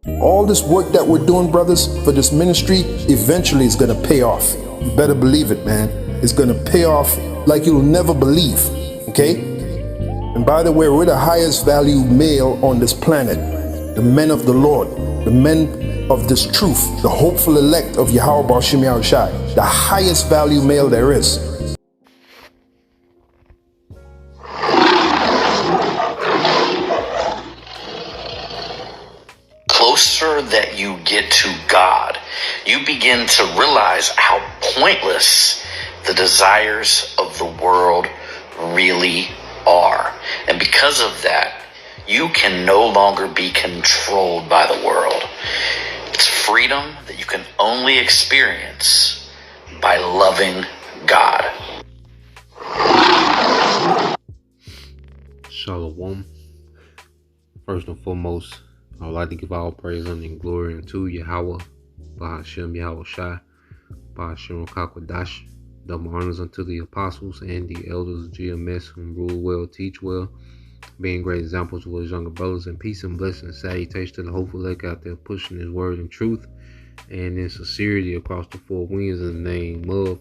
All this work that we're doing, brothers, for this ministry, eventually is going to pay off. You better believe it, man. It's going to pay off like you'll never believe, okay? And by the way, we're the highest value male on this planet. The men of the Lord, the men of this truth, the hopeful elect of YAHAWASHI, the highest value male there is. Closer that you get to God, you begin to realize how pointless the desires of the world really are. And because of that, you can no longer be controlled by the world. It's freedom that you can only experience by loving God. Shalom. First and foremost, I would like to give all praise and glory unto Yahweh, Bahashem YAHAWASHI, Bahashem Kakwadash. Double honors unto the apostles and the elders of GMS whom rule well, teach well, being great examples to his younger brothers, and peace and blessings, salutation to the hopeful elect out there pushing his word in truth and in sincerity across the four winds in the name of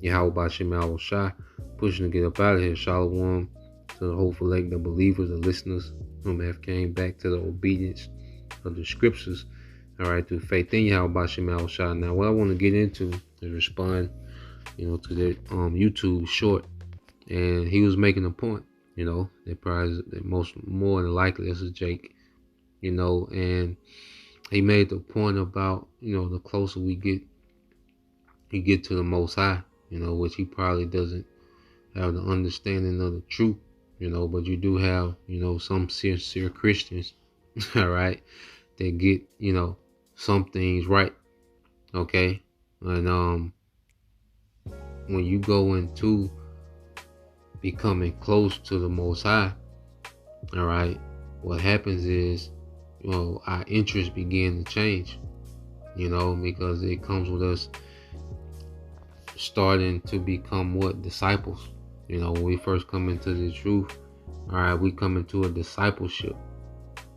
Yahweh Bahashem YAHAWASHI, pushing to get up out of here. Shalom to the hopeful elect, the believers, the listeners whom have came back to the obedience of the scriptures, all right, through faith in Yahweh Bahashem YAHAWASHI. Now, what I want to get into is respond, to that YouTube short, and he was making a point, that probably that more than likely this is Jake, and he made the point about, the closer we get to the Most High, which he probably doesn't have the understanding of the truth, but you do have, some sincere Christians, all right, that get, some things right, okay, and when you go into becoming close to the Most High, all right, what happens is, our interests begin to change, because it comes with us starting to become what? Disciples. When we first come into the truth, all right, we come into a discipleship,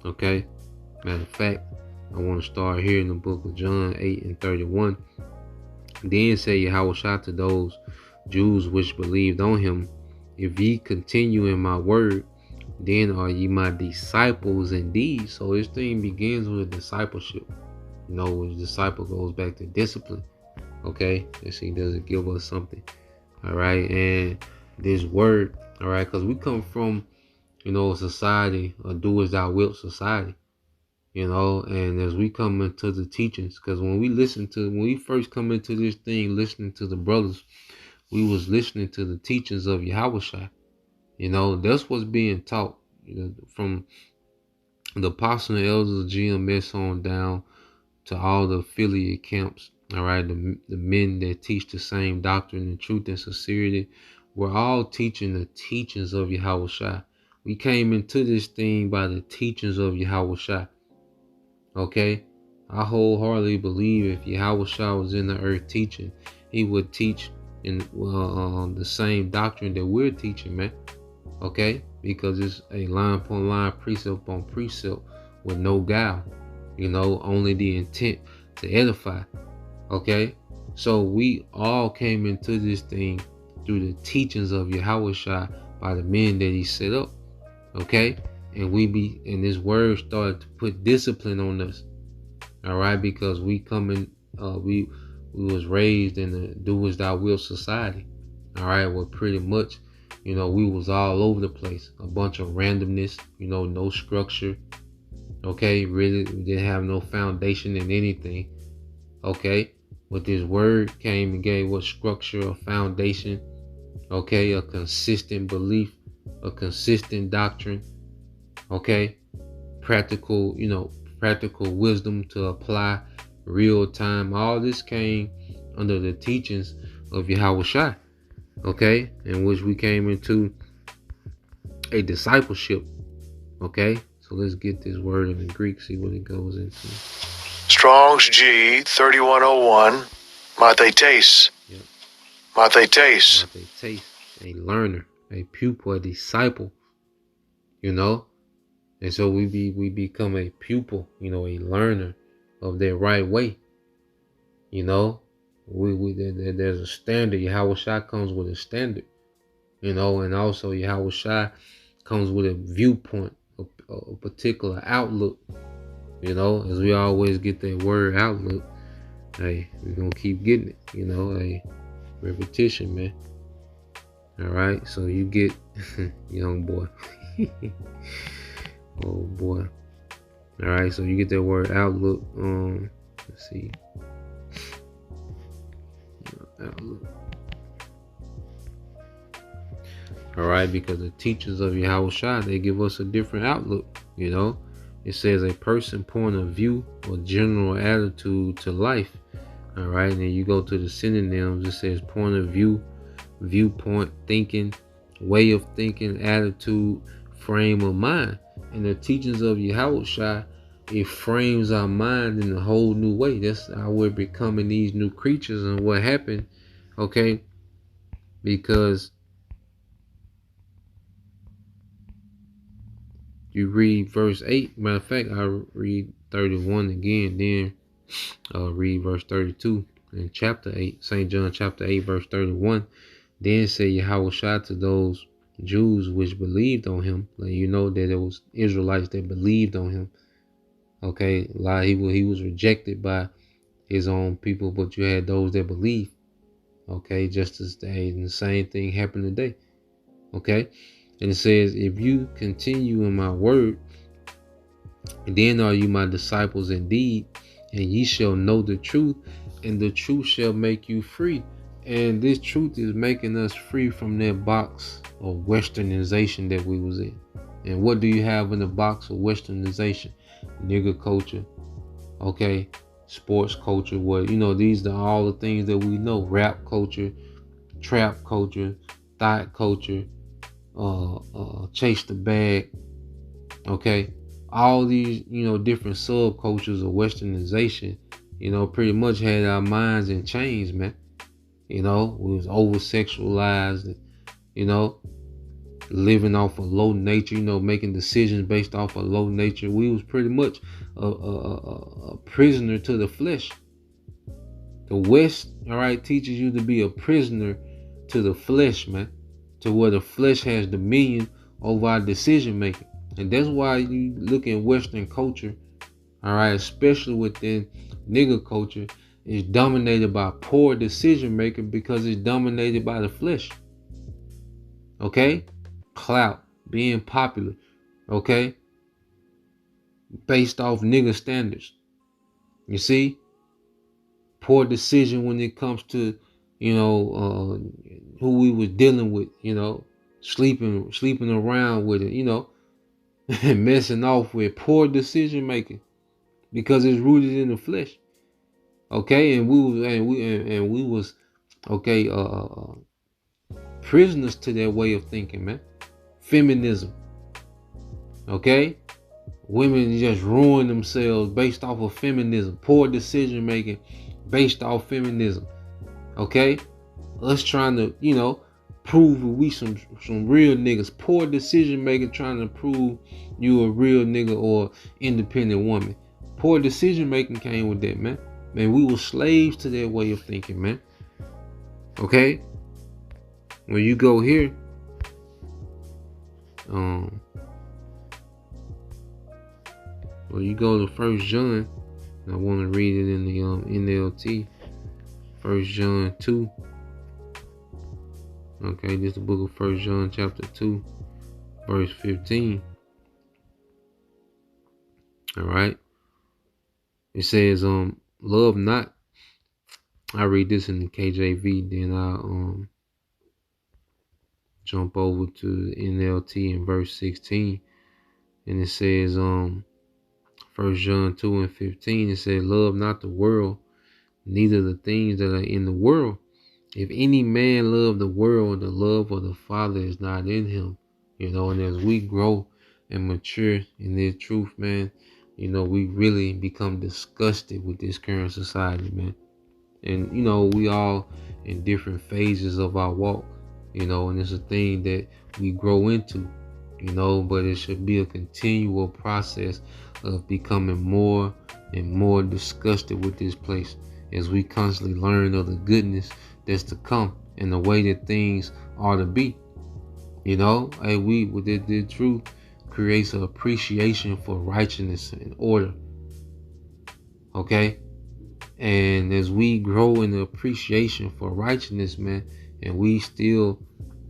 okay? Matter of fact, I want to start here in the book of John 8:31. Then say Yahawashah to those Jews which believed on him, if ye continue in my word, then are ye my disciples indeed. So this thing begins with discipleship. Which disciple goes back to discipline. Okay, and see, does it give us something? All right, and this word, all right, because we come from, a society, a do as thou wilt society, and as we come into the teachings, because when we first come into this thing, listening to the brothers, we was listening to the teachings of Yahawashi. That's what's being taught, from the apostle and elders of GMS on down to all the affiliate camps. All right, the men that teach the same doctrine and truth and sincerity, we're all teaching the teachings of Yahawashi. We came into this thing by the teachings of Yahawashi. Okay, I wholeheartedly believe if Yahawashi was in the earth teaching, he would teach in the same doctrine that we're teaching, man. Okay, because it's a line upon line, precept upon precept, with no guile. Only the intent to edify. Okay, so we all came into this thing through the teachings of Yahawashi by the men that he set up. Okay, and this word started to put discipline on us. All right, because we was raised in the do as thou wilt society. All right, well, pretty much, we was all over the place, a bunch of randomness, no structure. Okay, really, we didn't have no foundation in anything. Okay, but this word came and gave us structure, a foundation. Okay, a consistent belief, a consistent doctrine. Okay, practical wisdom to apply real time. All this came under the teachings of Yahawashi. Okay, in which we came into a discipleship. Okay, so let's get this word in the Greek, see what it goes into. Strong's G 3101, Mathetes. Yep. Mathetes. A learner, a pupil, a disciple. And so we become a pupil, a learner of that right way. There's a standard. Yahawashai comes with a standard, and also Yahawashai comes with a viewpoint, a particular outlook. As we always get that word outlook, hey, we're gonna keep getting it. Hey, repetition, man. All right, so you get young boy. Oh boy. All right, so you get that word outlook. Let's see. Outlook. All right, because the teachers of Yahawashi, they give us a different outlook. It says a person point of view or general attitude to life. All right, and then you go to the synonyms. It says point of view, viewpoint, thinking, way of thinking, attitude, frame of mind. And the teachings of Yahawashi, it frames our mind in a whole new way. That's how we're becoming these new creatures. And what happened, okay, because you read verse 8. Matter of fact, I read 31 again, then read verse 32 in chapter 8. St. John chapter 8, verse 31. Then said Yahawashi to those Jews which believed on him. Like, that it was Israelites that believed on him. Okay, like he was rejected by his own people, but you had those that believed. Okay, just as the same thing happened today. Okay, and it says, if you continue in my word, then are you my disciples indeed, and ye shall know the truth, and the truth shall make you free. And this truth is making us free from that box of westernization that we was in. And what do you have in the box of westernization? Nigger culture, okay, sports culture. What these are all the things that we know. Rap culture, trap culture, thought culture, chase the bag, okay. All these different subcultures of westernization, pretty much had our minds in chains, man. We was over sexualized, living off of low nature, making decisions based off of low nature. We was pretty much a prisoner to the flesh. The West, all right, teaches you to be a prisoner to the flesh, man, to where the flesh has dominion over our decision making. And that's why you look in Western culture, all right, especially within nigger culture, is dominated by poor decision making because it's dominated by the flesh. Okay? Clout, being popular, okay? Based off nigger standards. You see? Poor decision when it comes to, who we was dealing with, sleeping around with it, messing off with. Poor decision making because it's rooted in the flesh. Okay, and we was okay, prisoners to that way of thinking, man. Feminism. Okay? Women just ruin themselves based off of feminism. Poor decision making based off feminism. Okay? Us trying to, prove we some real niggas. Poor decision making trying to prove you a real nigga or independent woman. Poor decision making came with that, man. Man, we were slaves to that way of thinking, man. Okay? When you go here, when you go to 1 John, I want to read it in the NLT. 1 John 2. Okay, this is the book of 1 John chapter 2, verse 15. All right. It says, love not. I read this in the KJV, then I'll jump over to the NLT in verse 16. And it says, 1 John 2 and 15, it says, love not the world, neither the things that are in the world. If any man love the world, the love of the Father is not in him. And as we grow and mature in this truth, man, we really become disgusted with this current society, man. And, we all in different phases of our walk, and it's a thing that we grow into. But it should be a continual process of becoming more and more disgusted with this place as we constantly learn of the goodness that's to come and the way that things are to be. Hey, we with the truth creates an appreciation for righteousness and order. Okay? And as we grow in the appreciation for righteousness, man, and we still,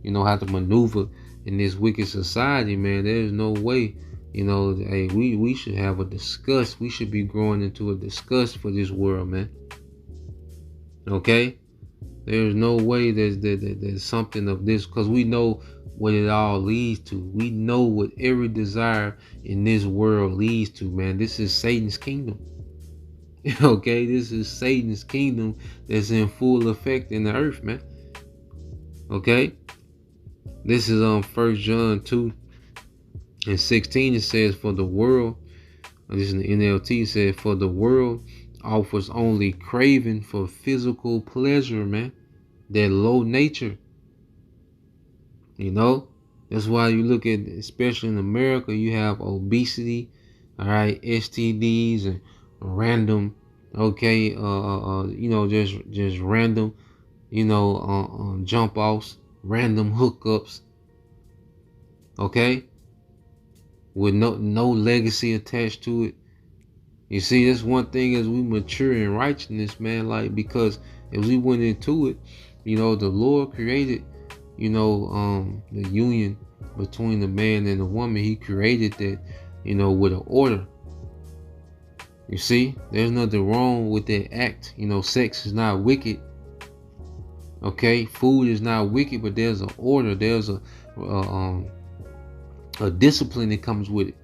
have to maneuver in this wicked society, man, there's no way, hey, we should have a disgust. We should be growing into a disgust for this world, man. Okay? There's no way there's something of this, because we know what it all leads to. We know what every desire in this world leads to, man. This is Satan's kingdom. Okay, this is Satan's kingdom that's in full effect in the earth, man. Okay, this is 1 John 2:16. It says, for the world, this is the NLT, said, for the world offers only craving for physical pleasure, man. That low nature. That's why you look at, especially in America, you have obesity, all right, STDs and random, okay, just random, jump offs, random hookups, okay, with no legacy attached to it. You see, that's one thing as we mature in righteousness, man. Like, because as we went into it, the Lord created, the union between the man and the woman. He created that, with an order. You see, there's nothing wrong with that act. Sex is not wicked. Okay, food is not wicked, but there's an order. There's a discipline that comes with it.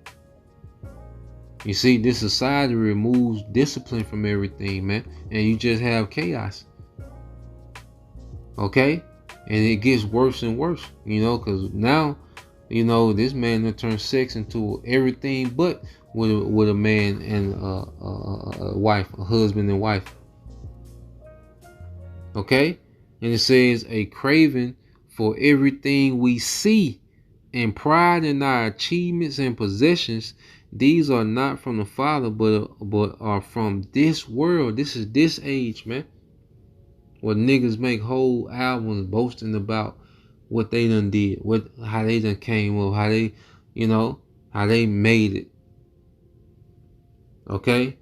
You see, this society removes discipline from everything, man, and you just have chaos. Okay, and it gets worse and worse. Because now, this man that turns sex into everything but with a man and a wife, a husband and wife. Okay, and it says a craving for everything we see and pride in our achievements and possessions. These are not from the Father, but are from this world. This is this age, man. Where niggas make whole albums boasting about what they done did, how they done came up, how they, how they made it. Okay?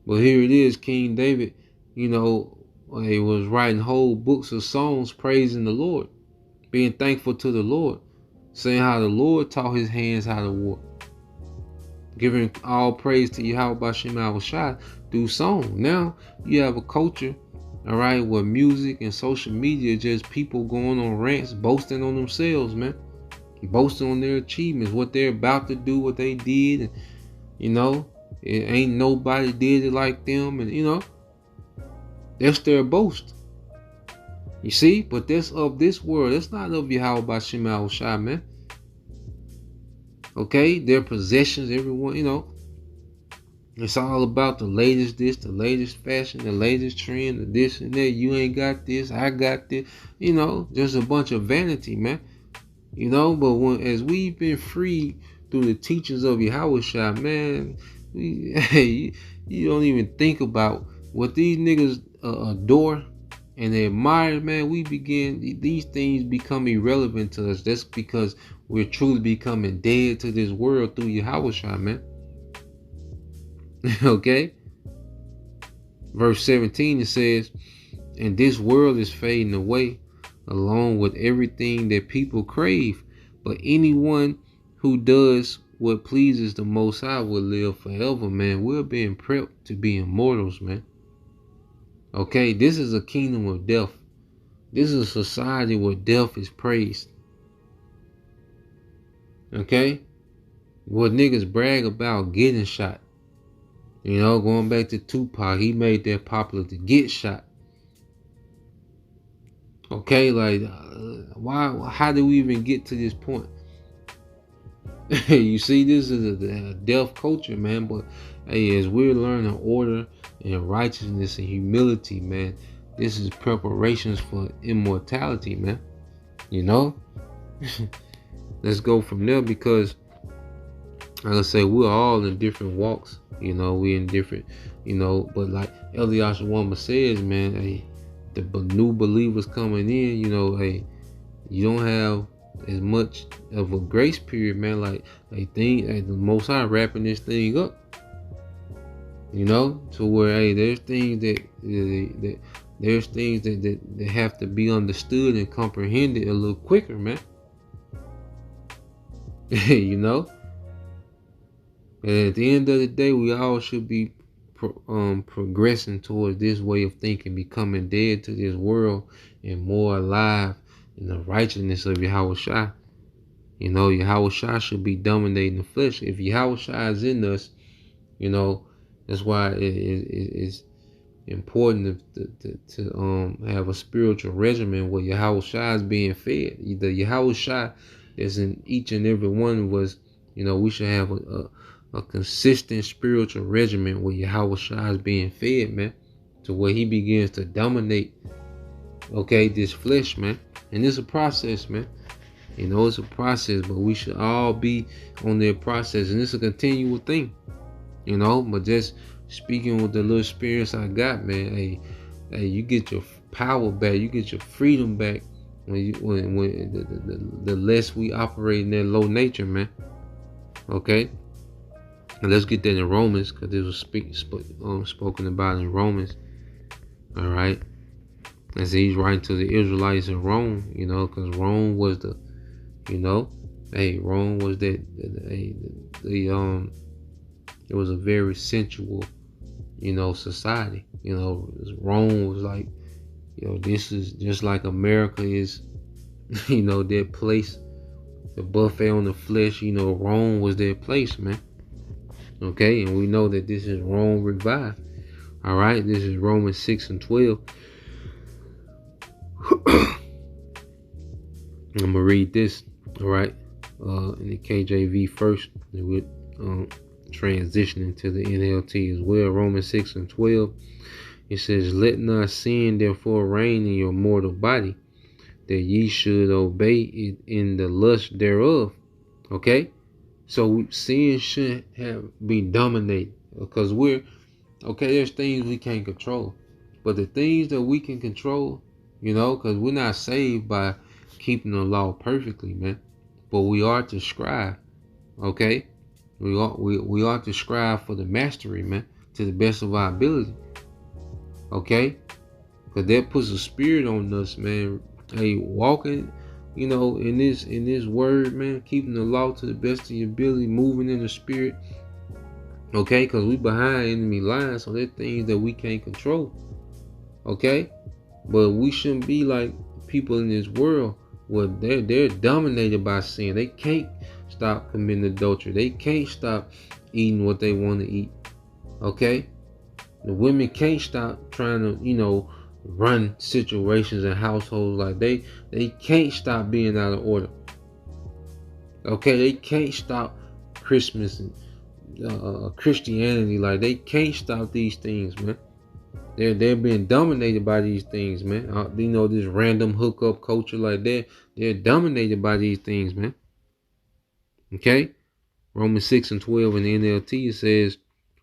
But here it is, King David, he was writing whole books of songs praising the Lord, being thankful to the Lord, saying how the Lord taught his hands how to war. Giving all praise to YAHAWASHI through song. Now you have a culture, all right, where music and social media just people going on rants, boasting on themselves, man, boasting on their achievements, what they're about to do, what they did, and it ain't nobody did it like them, and that's their boast. You see, but that's of this world. That's not of YAHAWASHI, man. Okay, their possessions, everyone, it's all about the latest this, the latest fashion, the latest trend, the this and that. You ain't got this, I got this, just a bunch of vanity, man. But as we've been freed through the teachings of YAHAWASHI, man, you don't even think about what these niggas adore and they admire, man. These things become irrelevant to us. That's because we're truly becoming dead to this world through YAHAWASHI, man. Okay? Verse 17, it says, and this world is fading away along with everything that people crave. But anyone who does what pleases the Most High will live forever, man. We're being prepped to be immortals, man. Okay? This is a kingdom of death. This is a society where death is praised. Okay? What niggas brag about getting shot. Going back to Tupac, he made that popular to get shot. Okay, like, how do we even get to this point? You see, this is a death culture, man. But hey, as we're learning order and righteousness and humility, man, this is preparations for immortality, man. let's go from there, because like I say, we're all in different walks. We in different, but like Elias Wamba says, man, hey, the new believers coming in, hey, you don't have as much of a grace period, man. Like the Most High wrapping this thing up, to where, hey, there's things that have to be understood and comprehended a little quicker, man. And at the end of the day, we all should be progressing towards this way of thinking, becoming dead to this world and more alive in the righteousness of Yahawashi. Yahawashi should be dominating the flesh. If Yahawashi is in us, that's why it's important to have a spiritual regimen where Yahawashi is being fed. The Yahawashi is in each and every one of us. We should have a consistent spiritual regimen where Yahawashi is being fed, man, to where he begins to dominate, this flesh, man. And it's a process, man. It's a process, but we should all be on their process, and it's a continual thing, but just speaking with the little experience I got, man, hey, you get your power back, you get your freedom back when the less we operate in that low nature, man. Okay, and let's get that in Romans, because this was spoken about in Romans. All right, as he's writing to the Israelites in Rome, because Rome was the, Rome was that it was a very sensual, society. Rome was like, this is just like America is, that place, the buffet on the flesh. Rome was their place, man. Okay, and we know that this is Rome revived. All right, this is Romans 6:12. I'm gonna read this. All right, in the KJV first, and we're transitioning to the NLT as well. Romans 6:12. It says, "Let not sin therefore reign in your mortal body, that ye should obey it in the lust thereof." Okay, so sin shouldn't have been dominated, because there's things we can't control, but the things that we can control, because we're not saved by keeping the law perfectly, man, but we are to strive. Okay, we ought to strive for the mastery, man, to the best of our ability. Okay, because that puts a spirit on us, man. Hey, walking, in this word, man, keeping the law to the best of your ability, moving in the spirit. Okay, because we behind enemy lines, so there are things that we can't control. Okay, but we shouldn't be like people in this world where they're dominated by sin. They can't stop committing adultery. They can't stop eating what they want to eat. Okay, the women can't stop trying to run situations and households. Like they can't stop being out of order. Okay, they can't stop Christmas and Christianity. Like they can't stop these things, man. They're being dominated by these things, man. This random hookup culture, like they're dominated by these things, man. Okay, Romans 6:12 in the NLT says,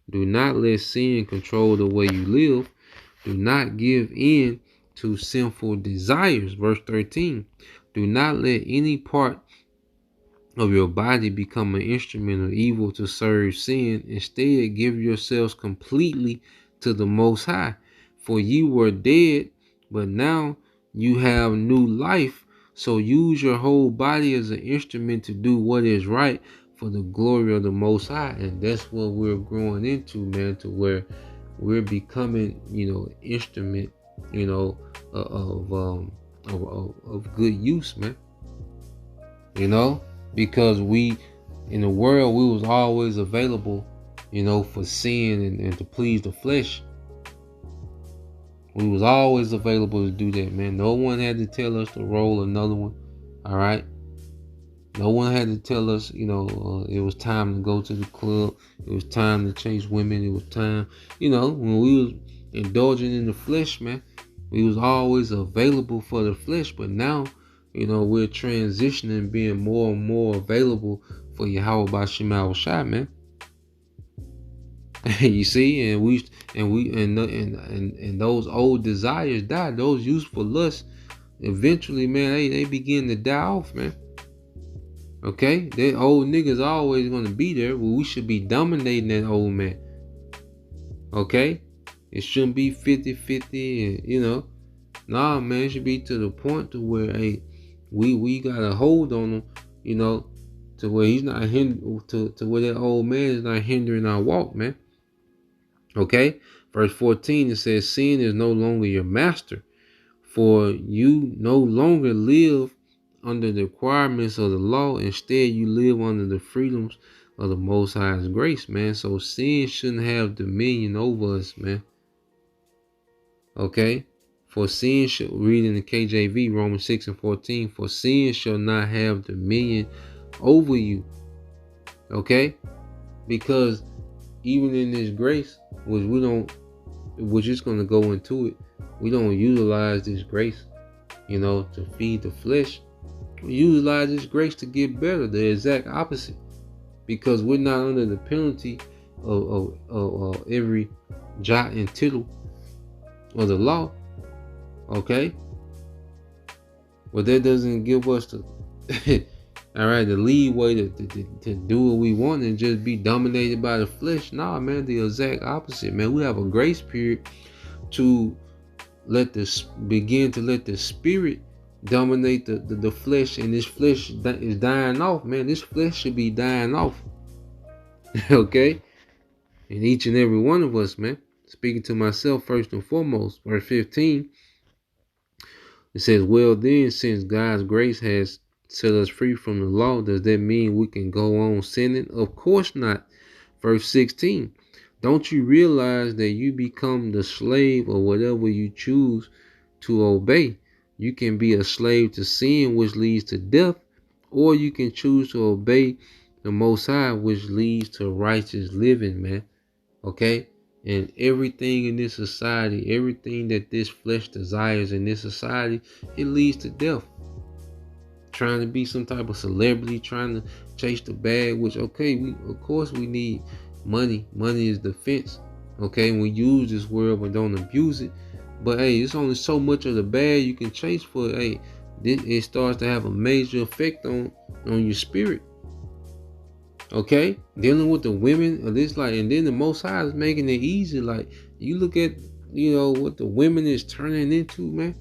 "Do not let sin control the way you live. Do not give in to sinful desires." Verse 13, "Do not let any part of your body become an instrument of evil to serve sin. Instead, give yourselves completely to the Most High. For you were dead, but now you have new life. So use your whole body as an instrument to do what is right for the glory of the Most High." And that's what we're growing into, man, to where we're becoming, an instrument, of good use, man. Because in the world, we was always available, for sin and to please the flesh. We was always available to do that, man. No one had to tell us to roll another one. All right. No one had to tell us, it was time to go to the club. It was time to chase women. It was time, when we was indulging in the flesh, man, we was always available for the flesh. But now we're transitioning, being more and more available for YAHAWASHI, man. You see, and those old desires die. Those useful lusts, eventually, man, they begin to die off, man. Okay, that old niggas always gonna be there. Well, we should be dominating that old man. Okay, it shouldn't be 50-50, and nah, man, it should be to the point to where, hey, we got a hold on him, to where he's not to where that old man is not hindering our walk, man. Okay, verse 14, it says, sin is no longer your master, for you no longer live under the requirements of the law. Instead, you live under the freedoms of the Most High's grace, man. So sin shouldn't have dominion over us, man. Okay, for sin shall, read in the KJV, Romans 6:14, for sin shall not have dominion over you. Okay, because even in this grace, which we're just going to go into it, we don't utilize this grace, to feed the flesh. We utilize this grace to get better, the exact opposite, because we're not under the penalty of every jot and tittle of the law. Okay, but that doesn't give us the all right, the leeway to do what we want and just be dominated by the flesh. Nah, man, the exact opposite, man. We have a grace period to begin to let the spirit dominate the flesh, and this flesh is dying off, man. This flesh should be dying off. Okay, and each and every one of us, man. Speaking to myself first and foremost, verse 15. It says, well then, since God's grace has set us free from the law, does that mean we can go on sinning? Of course not. Verse 16, don't you realize that you become the slave of whatever you choose to obey? You can be a slave to sin, which leads to death, or you can choose to obey the Most High, which leads to righteous living, man. Okay? And everything in this society, everything that this flesh desires in this society, it leads to death. Trying to be some type of celebrity, trying to chase the bag, which, okay, of course we need money. Money is defense. Okay, we use this world but don't abuse it. But hey, it's only so much of the bag you can chase for. Hey, then it starts to have a major effect on your spirit. Okay, dealing with the women of this, and then the Most High is making it easy. Like, you look at, what the women is turning into, man,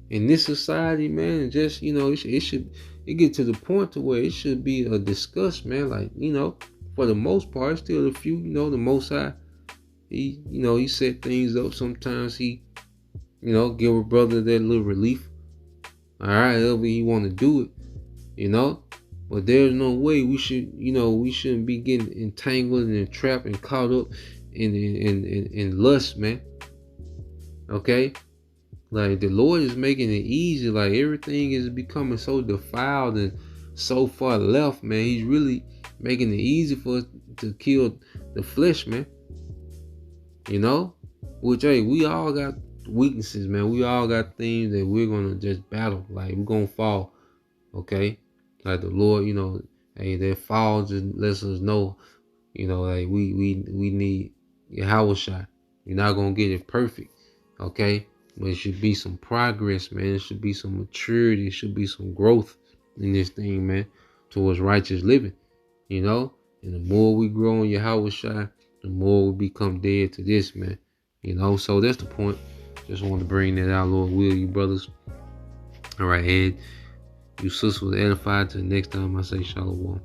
in this society, man. And just, it get to the point to where it should be a disgust, man. Like, for the most part, still a few, the Most High, he set things up. Sometimes he, give a brother that little relief. All right, however he want to do it, But there's no way we shouldn't be getting entangled and trapped and caught up in lust, man. Okay? Like, the Lord is making it easy. Like, everything is becoming so defiled and so far left, man. He's really making it easy for us to kill the flesh, man. Which, hey, we all got weaknesses, man. We all got things that we're going to just battle. Like, we're going to fall. Okay? Like, the Lord, hey, that fall just lets us know, like, we need YAHAWASHI. You're not going to get it perfect, okay? But it should be some progress, man. It should be some maturity. It should be some growth in this thing, man, towards righteous living, And the more we grow in YAHAWASHI, the more we become dead to this, man. So that's the point. Just wanted to bring that out, Lord will, you brothers. All right, Ed. You sisters was edified. Till the next time I say shalom.